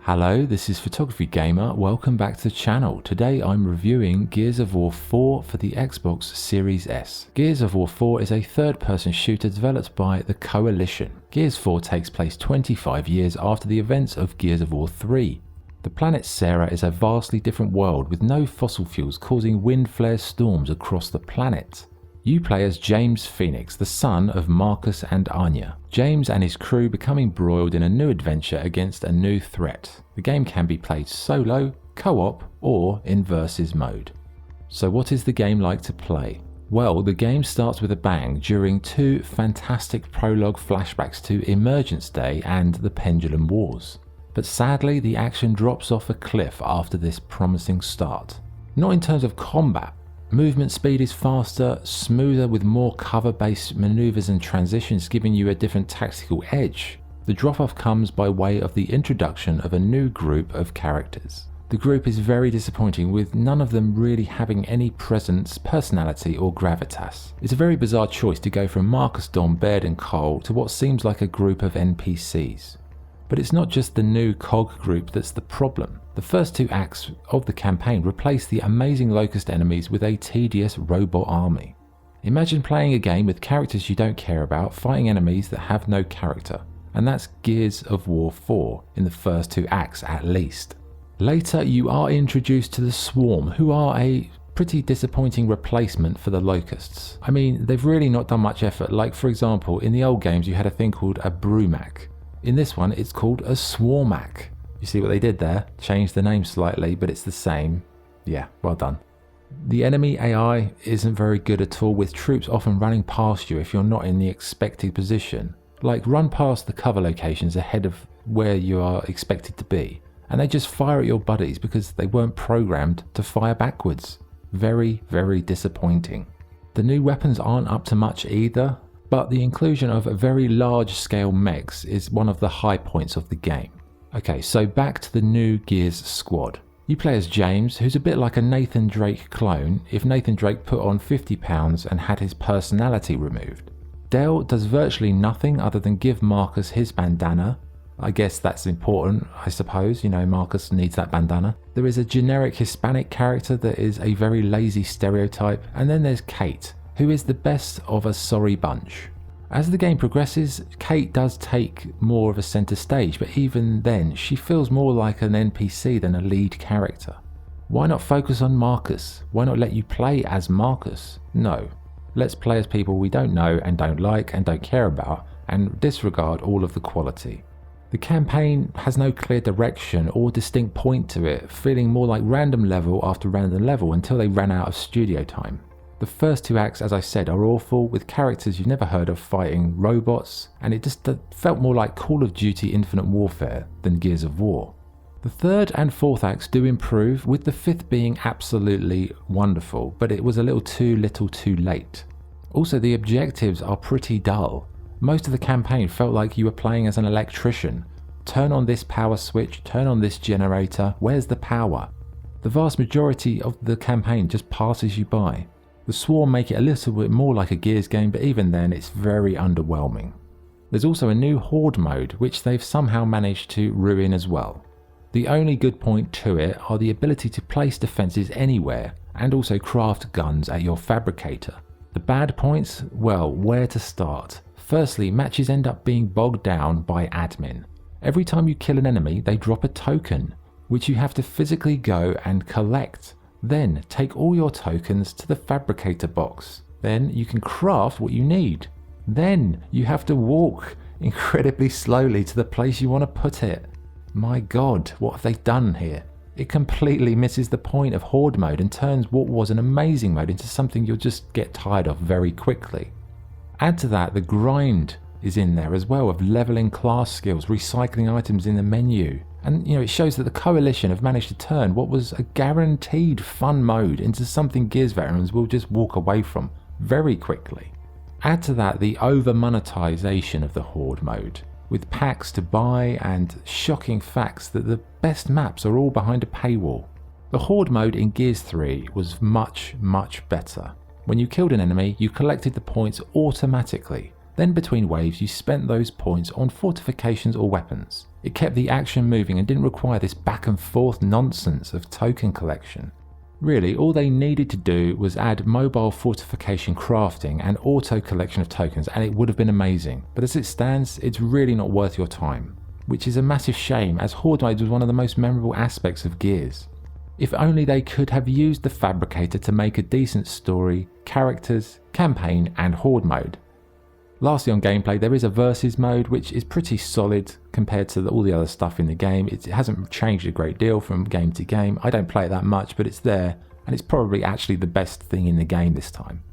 Hello, this is Photography Gamer. Welcome back to the channel. Today I'm reviewing Gears of War 4 for the Xbox Series S. Gears of War 4 is a third-person shooter developed by the Coalition. Gears 4 takes place 25 years after the events of Gears of War 3. The planet Sera is a vastly different world with no fossil fuels causing wind flare storms across the planet. You play as James Phoenix, the son of Marcus and Anya. James and his crew become embroiled in a new adventure against a new threat. The game can be played solo, co-op, or in versus mode. So what is the game like to play? Well, the game starts with a bang during two fantastic prologue flashbacks to Emergence Day and the Pendulum Wars. But sadly, the action drops off a cliff after this promising start. Not in terms of combat. Movement speed is faster, smoother with more cover-based maneuvers and transitions giving you a different tactical edge. The drop-off comes by way of the introduction of a new group of characters. The group is very disappointing with none of them really having any presence, personality or gravitas. It's a very bizarre choice to go from Marcus, Dom, Baird and Cole to what seems like a group of NPCs. But it's not just the new COG group that's the problem. The first two acts of the campaign replace the amazing Locust enemies with a tedious robot army. Imagine playing a game with characters you don't care about, fighting enemies that have no character. And that's Gears of War 4, in the first two acts at least. Later you are introduced to the Swarm, who are a pretty disappointing replacement for the Locusts. I mean, they've really not done much effort, like for example, in the old games you had a thing called a Brumac. In this one, it's called a Swarmac. You see what they did there? Changed the name slightly, but it's the same. Yeah, well done. The enemy AI isn't very good at all, with troops often running past you if you're not in the expected position. Like, run past the cover locations ahead of where you are expected to be, and they just fire at your buddies because they weren't programmed to fire backwards. Very, very disappointing. The new weapons aren't up to much either. But the inclusion of very large-scale mechs is one of the high points of the game. Okay, so back to the new Gears squad. You play as James, who's a bit like a Nathan Drake clone if Nathan Drake put on 50 pounds and had his personality removed. Dale does virtually nothing other than give Marcus his bandana. I guess that's important, I suppose, you know, Marcus needs that bandana. There is a generic Hispanic character that is a very lazy stereotype, and then there's Kate, who is the best of a sorry bunch. As the game progresses, Kate does take more of a centre stage, but even then, she feels more like an NPC than a lead character. Why not focus on Marcus? Why not let you play as Marcus? No. Let's play as people we don't know and don't like and don't care about, and disregard all of the quality. The campaign has no clear direction or distinct point to it, feeling more like random level after random level until they ran out of studio time. The first two acts, as I said, are awful, with characters you've never heard of fighting robots, and it just felt more like Call of Duty Infinite Warfare than Gears of War. The third and fourth acts do improve, with the fifth being absolutely wonderful, but it was a little too late. Also, the objectives are pretty dull. Most of the campaign felt like you were playing as an electrician. Turn on this power switch, turn on this generator, where's the power? The vast majority of the campaign just passes you by. The Swarm make it a little bit more like a Gears game, but even then it's very underwhelming. There's also a new Horde mode, which they've somehow managed to ruin as well. The only good point to it are the ability to place defences anywhere, and also craft guns at your fabricator. The bad points? Well, where to start? Firstly, matches end up being bogged down by admin. Every time you kill an enemy, they drop a token, which you have to physically go and collect. Then take all your tokens to the fabricator box. Then you can craft what you need. Then you have to walk incredibly slowly to the place you want to put it. My god, what have they done here? It completely misses the point of Horde mode and turns what was an amazing mode into something you'll just get tired of very quickly. Add to that the grind is in there as well, of leveling class skills, recycling items in the menu. And it shows that the Coalition have managed to turn what was a guaranteed fun mode into something Gears veterans will just walk away from very quickly. Add to that the over-monetization of the Horde mode, with packs to buy and shocking facts that the best maps are all behind a paywall. The Horde mode in Gears 3 was much better. When you killed an enemy, you collected the points automatically. Then between waves you spent those points on fortifications or weapons. It kept the action moving and didn't require this back and forth nonsense of token collection. Really, all they needed to do was add mobile fortification crafting and auto collection of tokens and it would have been amazing, but as it stands, it's really not worth your time. Which is a massive shame, as Horde mode was one of the most memorable aspects of Gears. If only they could have used the Fabricator to make a decent story, characters, campaign and Horde mode. Lastly on gameplay, there is a versus mode which is pretty solid compared to all the other stuff in the game. It hasn't changed a great deal from game to game. I don't play it that much, but it's there and it's probably actually the best thing in the game this time.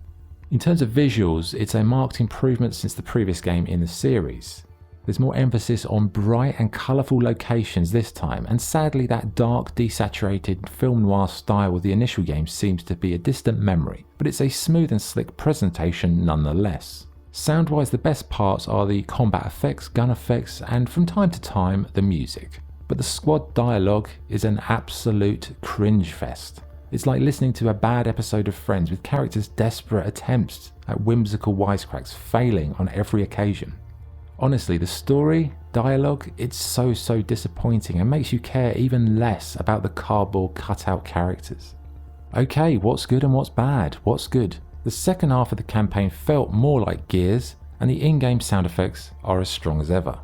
In terms of visuals, it's a marked improvement since the previous game in the series. There's more emphasis on bright and colourful locations this time, and sadly that dark, desaturated film noir style of the initial game seems to be a distant memory, but it's a smooth and slick presentation nonetheless. Sound-wise, the best parts are the combat effects, gun effects, and from time to time, the music. But the squad dialogue is an absolute cringe fest. It's like listening to a bad episode of Friends with characters' desperate attempts at whimsical wisecracks failing on every occasion. Honestly, the story, dialogue, it's so disappointing and makes you care even less about the cardboard cutout characters. Okay, what's good and what's bad? What's good? The second half of the campaign felt more like Gears, and the in-game sound effects are as strong as ever.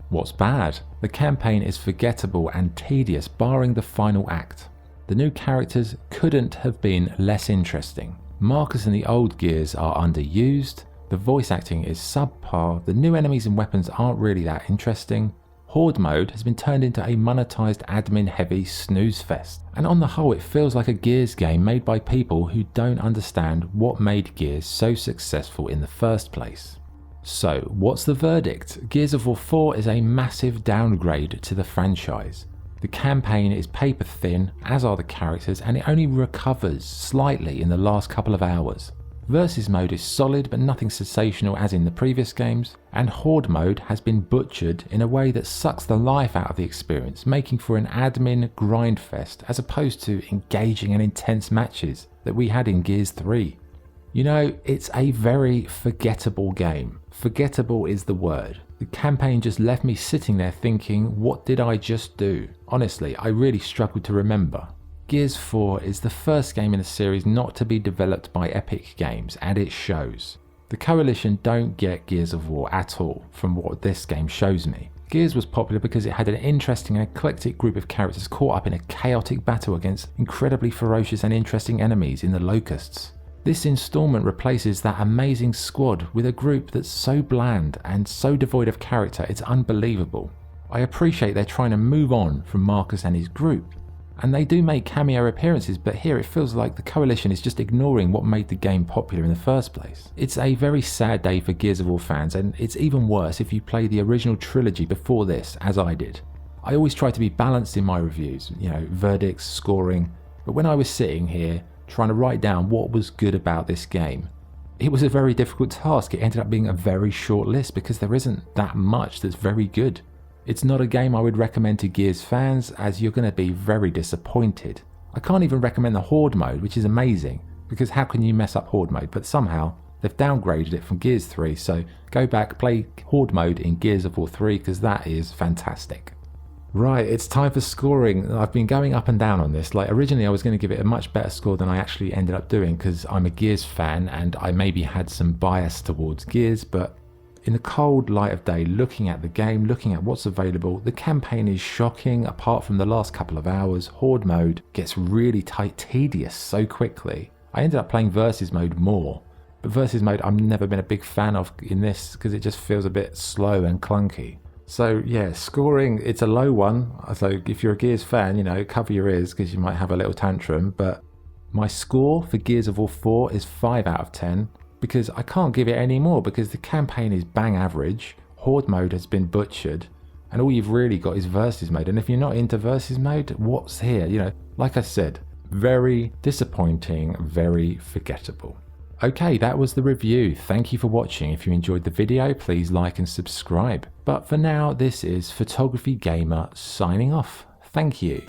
What's bad? The campaign is forgettable and tedious, barring the final act. The new characters couldn't have been less interesting. Marcus and the old Gears are underused, the voice acting is subpar, the new enemies and weapons aren't really that interesting. Horde mode has been turned into a monetized admin heavy snooze fest, and on the whole it feels like a Gears game made by people who don't understand what made Gears so successful in the first place. So what's the verdict? Gears of War 4 is a massive downgrade to the franchise. The campaign is paper thin, as are the characters, and it only recovers slightly in the last couple of hours. Versus mode is solid but nothing sensational as in the previous games, and Horde mode has been butchered in a way that sucks the life out of the experience, making for an admin grindfest as opposed to engaging and intense matches that we had in Gears 3. You know, it's a very forgettable game. Forgettable is the word. The campaign just left me sitting there thinking, what did I just do? Honestly, I really struggled to remember. Gears 4 is the first game in the series not to be developed by Epic Games, and it shows. The Coalition don't get Gears of War at all, from what this game shows me. Gears was popular because it had an interesting and eclectic group of characters caught up in a chaotic battle against incredibly ferocious and interesting enemies in the Locusts. This installment replaces that amazing squad with a group that's so bland and so devoid of character it's unbelievable. I appreciate they're trying to move on from Marcus and his group, and they do make cameo appearances, but here it feels like the Coalition is just ignoring what made the game popular in the first place. It's a very sad day for Gears of War fans, and it's even worse if you play the original trilogy before this, as I did. I always try to be balanced in my reviews, verdicts, scoring, but when I was sitting here trying to write down what was good about this game, it was a very difficult task. It ended up being a very short list because there isn't that much that's very good. It's not a game I would recommend to Gears fans, as you're going to be very disappointed. I can't even recommend the Horde mode, which is amazing, because how can you mess up Horde mode? But somehow they've downgraded it from Gears 3, so go back, play Horde mode in Gears of War 3, because that is fantastic. Right, it's time for scoring. I've been going up and down on this. Originally I was going to give it a much better score than I actually ended up doing, because I'm a Gears fan and I maybe had some bias towards Gears, but in the cold light of day, looking at the game, looking at what's available, the campaign is shocking. Apart from the last couple of hours, Horde mode gets really tedious so quickly. I ended up playing Versus mode more, but Versus mode I've never been a big fan of in this because it just feels a bit slow and clunky. So yeah, scoring, it's a low one. So if you're a Gears fan, cover your ears because you might have a little tantrum, but my score for Gears of War 4 is 5 out of 10. Because I can't give it any more because the campaign is bang average, Horde mode has been butchered, and all you've really got is Versus mode. And if you're not into Versus mode, what's here? Like I said, very disappointing, very forgettable. Okay, that was the review. Thank you for watching. If you enjoyed the video, please like and subscribe. But for now, this is Photography Gamer signing off. Thank you.